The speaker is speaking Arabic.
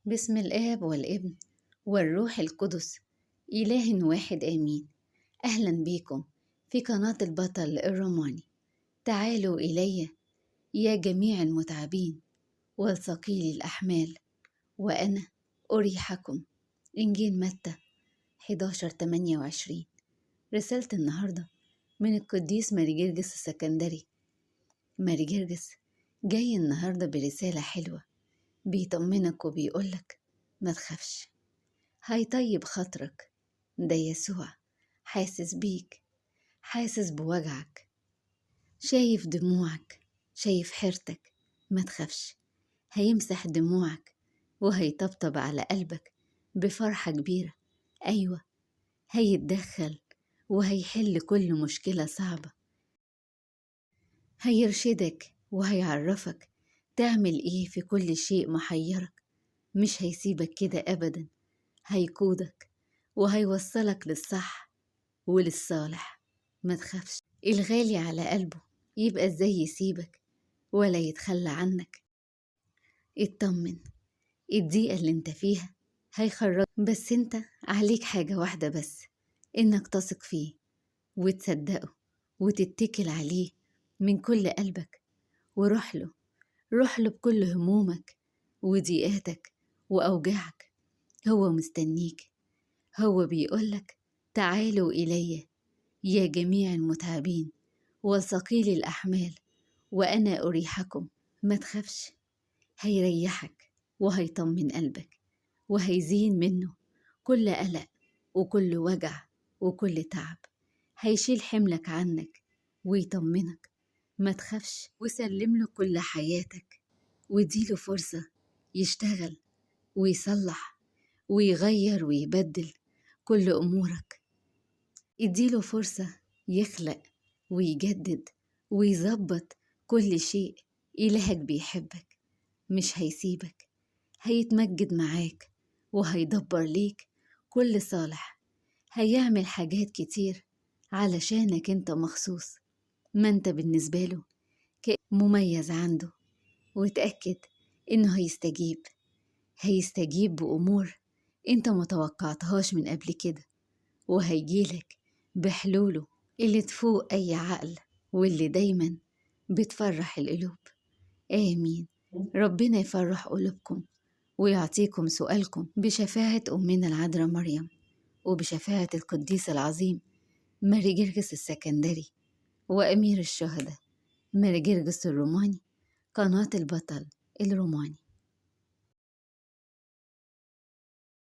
بسم الآب والابن والروح القدس، إله واحد آمين. أهلا بيكم في قناة البطل الروماني. تعالوا إلي يا جميع المتعبين والثقيل الأحمال وأنا أريحكم. إنجيل متى 11:28. رسالة النهاردة من القديس ماري جرجس السكندري. ماري جرجس جاي النهاردة برسالة حلوة، بيطمنك وبيقولك ما تخافش، هيطيب خاطرك. ده يسوع حاسس بيك، حاسس بوجعك، شايف دموعك، شايف حيرتك. ما تخافش، هيمسح دموعك وهيطبطب على قلبك بفرحة كبيرة. أيوة، هيتدخل وهيحل كل مشكلة صعبة، هيرشدك وهيعرفك تعمل ايه في كل شيء محيرك. مش هيسيبك كده أبدا، هيقودك وهيوصلك للصح وللصالح. ما تخافش، الغالي على قلبه يبقى ازاي يسيبك ولا يتخلى عنك. اطمن، الضيقة اللي انت فيها هيخرج، بس انت عليك حاجة واحدة بس، انك تثق فيه وتصدقه وتتكل عليه من كل قلبك، وروح له، روح له بكل همومك وضيقاتك وأوجاعك. هو مستنيك، هو بيقولك تعالوا إلي يا جميع المتعبين وثقيل الأحمال وأنا أريحكم. ما تخافش، هيريحك وهيطمن قلبك وهيزين منه كل قلق وكل وجع وكل تعب. هيشيل حملك عنك ويطمنك. ما تخافش، وسلم له كل حياتك واديله فرصة يشتغل ويصلح ويغير ويبدل كل أمورك. اديله فرصة يخلق ويجدد ويظبط كل شيء. إلهك بيحبك، مش هيسيبك، هيتمجد معاك وهيدبر ليك كل صالح. هيعمل حاجات كتير علشانك انت مخصوص، ما انت بالنسبة له مميز عنده. وتأكد انه هيستجيب بأمور انت متوقعتهاش من قبل كده، وهيجيلك بحلوله اللي تفوق أي عقل واللي دايما بتفرح القلوب. آمين. ربنا يفرح قلوبكم ويعطيكم سؤالكم بشفاعة أمنا العذراء مريم وبشفاعة القديس العظيم ماري جرجس السكندري وأمير الشهداء ماري جرجس الروماني. قناة البطل الروماني.